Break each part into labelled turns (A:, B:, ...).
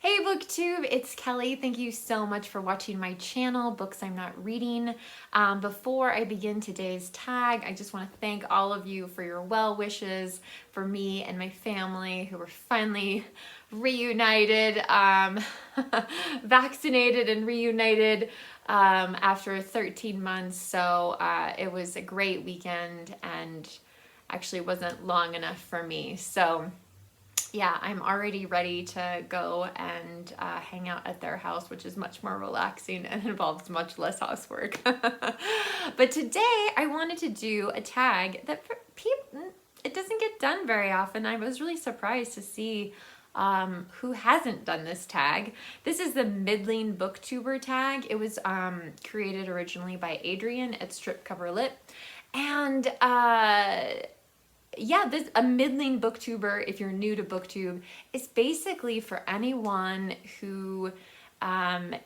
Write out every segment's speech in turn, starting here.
A: Hey BookTube, it's Kelly. Thank you so much for watching my channel, Books I'm Not Reading. Before I begin today's tag, I just want to thank all of you for your well wishes for me and my family who were finally reunited, vaccinated and reunited after 13 months. So it was a great weekend and actually wasn't long enough for me. So yeah, I'm already ready to go and hang out at their house, which is much more relaxing and involves much less housework. But today I wanted to do a tag that it doesn't get done very often. I was really surprised to see who hasn't done this tag. This is the Middling Booktuber tag. It was created originally by Adrian at Strip Cover Lit. And yeah, this a middling booktuber, if you're new to booktube, is basically for anyone who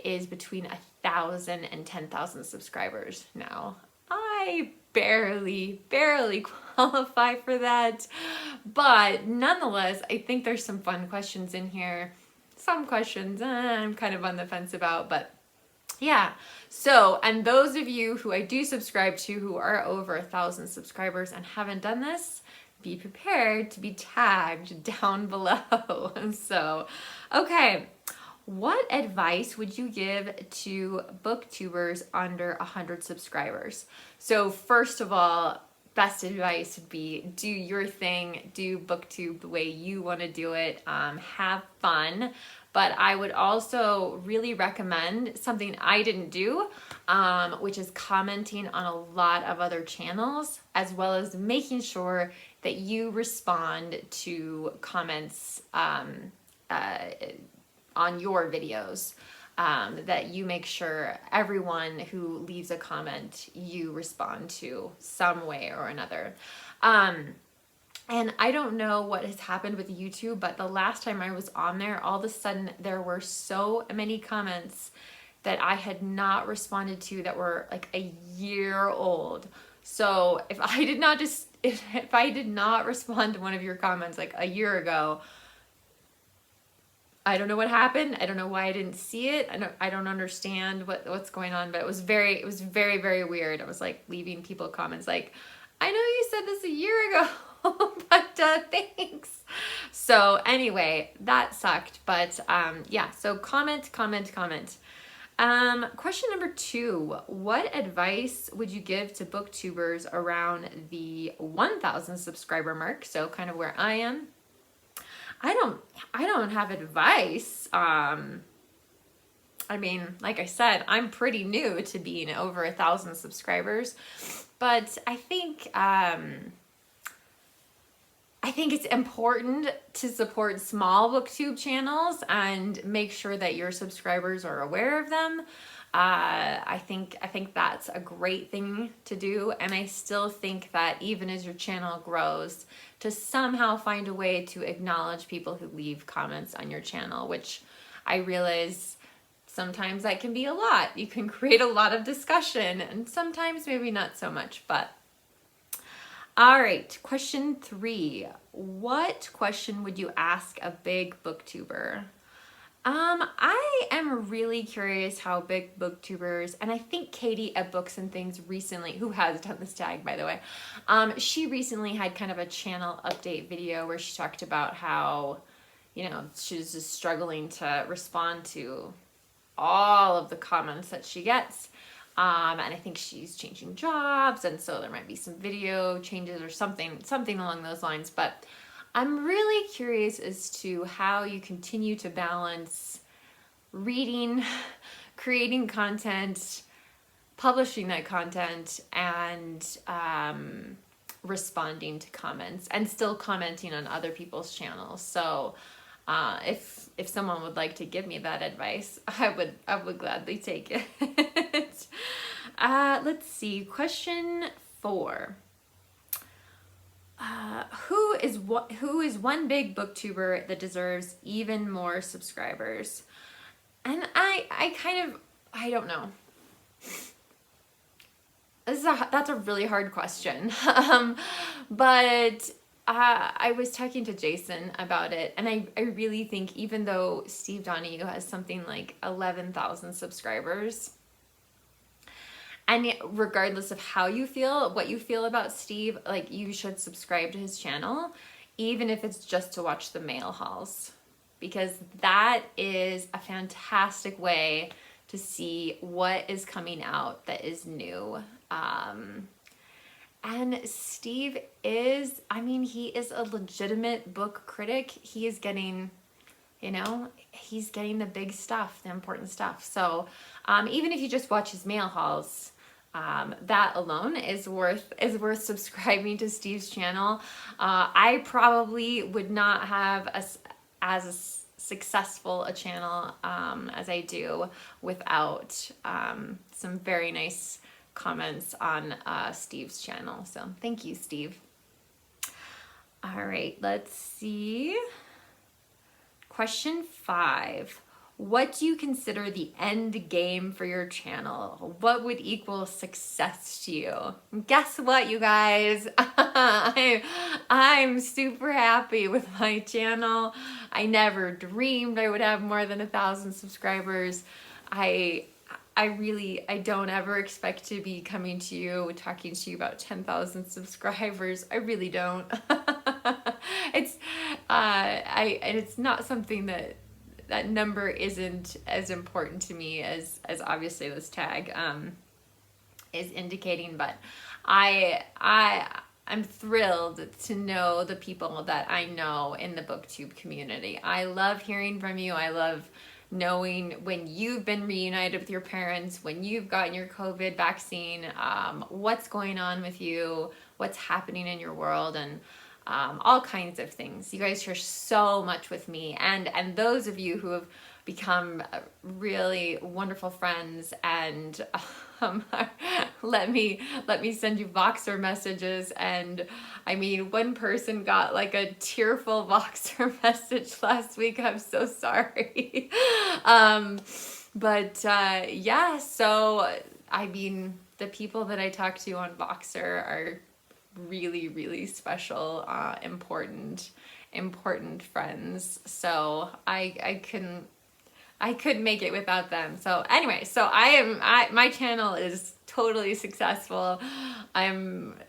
A: is between 1,000 and 10,000 subscribers. Now, I barely qualify for that, but nonetheless, I think there's some fun questions in here. Some questions I'm kind of on the fence about, but yeah. So, and those of you who I do subscribe to who are over 1,000 subscribers and haven't done this, be prepared to be tagged down below. So, okay. What advice would you give to booktubers under 100 subscribers? So first of all, best advice would be do your thing, do booktube the way you want to do it, have fun. But I would also really recommend something I didn't do, which is commenting on a lot of other channels, as well as making sure that you respond to comments on your videos, that you make sure everyone who leaves a comment you respond to some way or another. And I don't know what has happened with YouTube, but the last time I was on there, all of a sudden there were so many comments that I had not responded to that were like a year old. So if I did not respond to one of your comments like a year ago, I don't know what happened. I don't know why I didn't see it. I don't understand what's going on, but it was very, very weird. I was like leaving people comments like, I know you said this a year ago, but thanks. So anyway, that sucked, but yeah, so comment. Question number 2, what advice would you give to booktubers around the 1,000 subscriber mark? So kind of where I am. I don't have advice. I mean, like I said, I'm pretty new to being over 1,000 subscribers, but I think it's important to support small booktube channels and make sure that your subscribers are aware of them. I think that's a great thing to do, and I still think that even as your channel grows, to somehow find a way to acknowledge people who leave comments on your channel, which I realize sometimes that can be a lot. You can create a lot of discussion, and sometimes maybe not so much, but all right, question 3. What question would you ask a big booktuber? I am really curious how big booktubers, and I think Katie at Books and Things recently, who has done this tag by the way, she recently had kind of a channel update video where she talked about how, you know, she's just struggling to respond to all of the comments that she gets. And I think she's changing jobs, and so there might be some video changes or something along those lines. But I'm really curious as to how you continue to balance reading, creating content, publishing that content, and responding to comments, and still commenting on other people's channels. So if someone would like to give me that advice, I would gladly take it. Let's see. Question 4. Who is one big booktuber that deserves even more subscribers? And I don't know. That's a really hard question. But I was talking to Jason about it, and I really think even though Steve Donoghue has something like 11,000 subscribers, and regardless of how you feel, what you feel about Steve, like you should subscribe to his channel, even if it's just to watch the mail hauls, because that is a fantastic way to see what is coming out that is new. And Steve is, I mean, he is a legitimate book critic. He is getting, you know, he's getting the big stuff, the important stuff. So even if you just watch his mail hauls, that alone is worth subscribing to Steve's channel. I probably would not have as successful a channel as I do without some very nice comments on Steve's channel. So thank you, Steve. All right, let's see. Question 5. What do you consider the end game for your channel? What would equal success to you? Guess what, you guys? I'm super happy with my channel. I never dreamed I would have more than 1,000 subscribers. I don't ever expect to be coming to you, talking to you about 10,000 subscribers. I really don't. It's not something that number isn't as important to me as obviously this tag is indicating, but I'm thrilled to know the people that I know in the booktube community. I love hearing from you. I love knowing when you've been reunited with your parents, when you've gotten your COVID vaccine, what's going on with you, what's happening in your world, and all kinds of things. You guys share so much with me, and those of you who have become really wonderful friends and let me send you Voxer messages. And I mean, one person got like a tearful Voxer message last week. I'm so sorry. Yeah, so I mean, the people that I talk to on Voxer are really, really special, important friends. So I couldn't make it without them. So anyway, so my channel is totally successful. I'm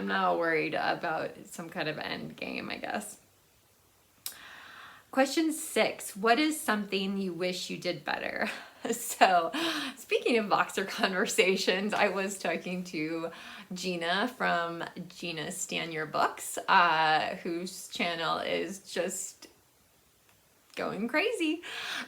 A: not worried about some kind of end game, I guess. Question 6, what is something you wish you did better? So speaking of Voxer conversations, I was talking to Gina from Gina Stan Your Books, whose channel is just going crazy,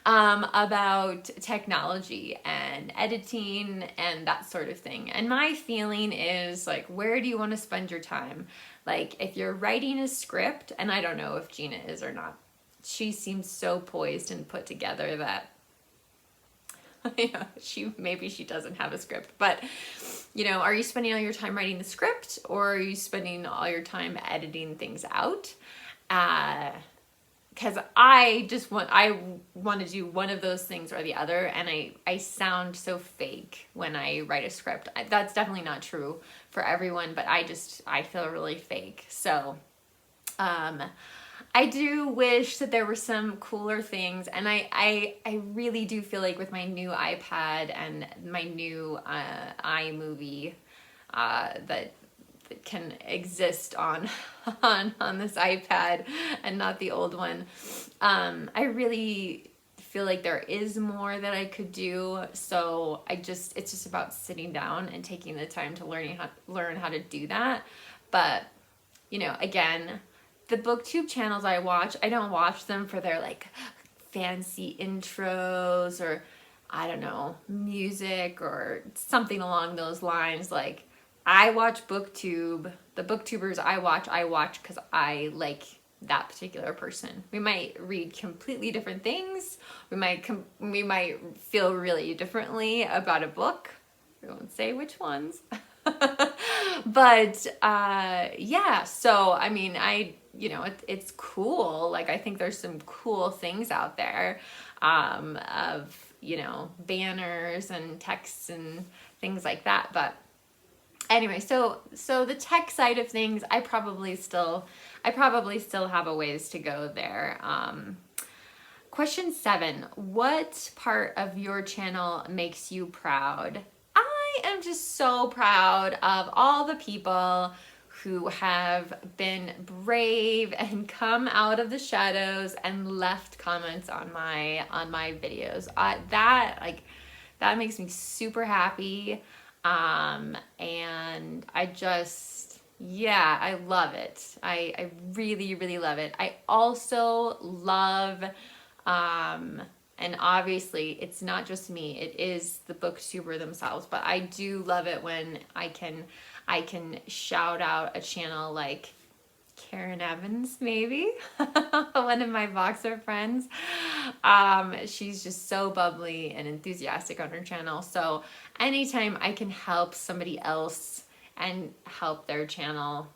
A: about technology and editing and that sort of thing. And my feeling is like, where do you want to spend your time? Like if you're writing a script, and I don't know if Gina is or not, she seems so poised and put together that yeah, maybe she doesn't have a script, but you know, are you spending all your time writing the script, or are you spending all your time editing things out? Because I want to do one of those things or the other, and I sound so fake when I write a script. That's definitely not true for everyone, but I feel really fake. So I do wish that there were some cooler things, and I really do feel like with my new iPad and my new iMovie that can exist on this iPad and not the old one, I really feel like there is more that I could do. So it's just about sitting down and taking the time to learn how to do that. But you know, again, the booktube channels I watch, I don't watch them for their like fancy intros or I don't know, music or something along those lines. Like I watch booktube, the booktubers I watch because I like that particular person. We might read completely different things. We might feel really differently about a book. We won't say which ones. But yeah, so I mean, it's cool. Like I think there's some cool things out there of, you know, banners and texts and things like that. But Anyway, so the tech side of things, I probably still have a ways to go there. Question 7, what part of your channel makes you proud? I am just so proud of all the people who have been brave and come out of the shadows and left comments on my videos. That makes me super happy. And I just, yeah, I love it. I really, really love it. I also love, and obviously it's not just me, it is the booktuber themselves, but I do love it when I can shout out a channel like Karen Evans, maybe one of my Boxer friends. She's just so bubbly and enthusiastic on her channel. So anytime I can help somebody else and help their channel,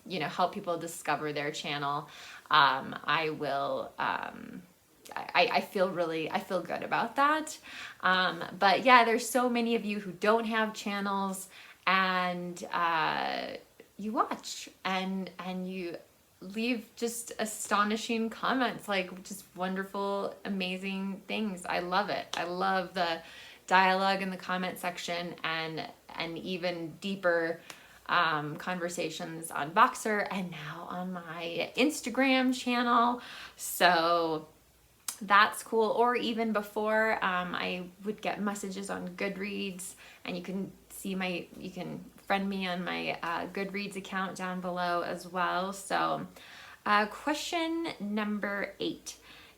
A: you know, help people discover their channel, I will. I feel good about that. But yeah, there's so many of you who don't have channels, and you watch and you leave just astonishing comments, like just wonderful, amazing things. I love it. I love the dialogue in the comment section, and even deeper conversations on Boxer and now on my Instagram channel. So that's cool. Or even before, I would get messages on Goodreads, and you can friend me on my Goodreads account down below as well. So question number 8.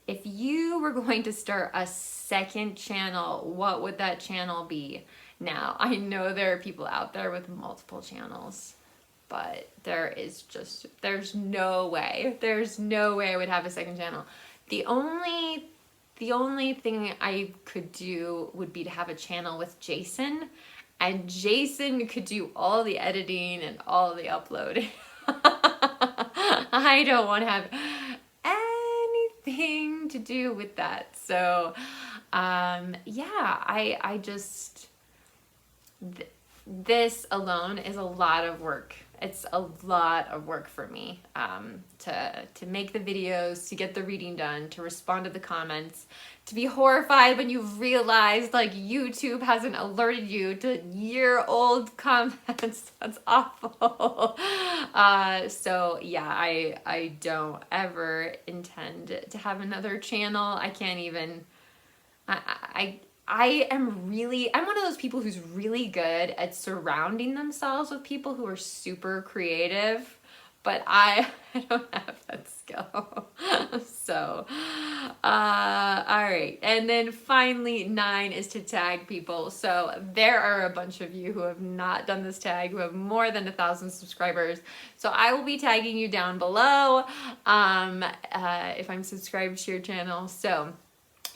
A: If you were going to start a second channel, what would that channel be? Now, I know there are people out there with multiple channels, but there's no way I would have a second channel. The only thing I could do would be to have a channel with Jason, and Jason could do all the editing and all the uploading. I don't want to have anything to do with that. So, yeah, I just, this alone is a lot of work. It's a lot of work for me to make the videos, to get the reading done, to respond to the comments, to be horrified when you've realized like YouTube hasn't alerted you to year-old comments. That's awful. So yeah, I don't ever intend to have another channel. I can't even, I'm one of those people who's really good at surrounding themselves with people who are super creative, but I don't have that skill. So, all right. And then finally, 9 is to tag people. So there are a bunch of you who have not done this tag, who have more than 1,000 subscribers. So I will be tagging you down below if I'm subscribed to your channel. So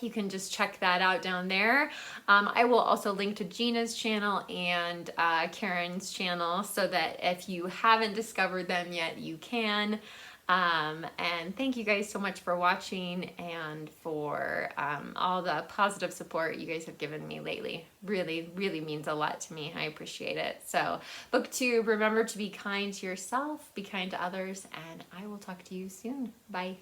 A: you can just check that out down there. I will also link to Gina's channel and Karen's channel, so that if you haven't discovered them yet, you can. And thank you guys so much for watching and for all the positive support you guys have given me lately. Really, really means a lot to me. I appreciate it. So, BookTube, remember to be kind to yourself, be kind to others, and I will talk to you soon. Bye.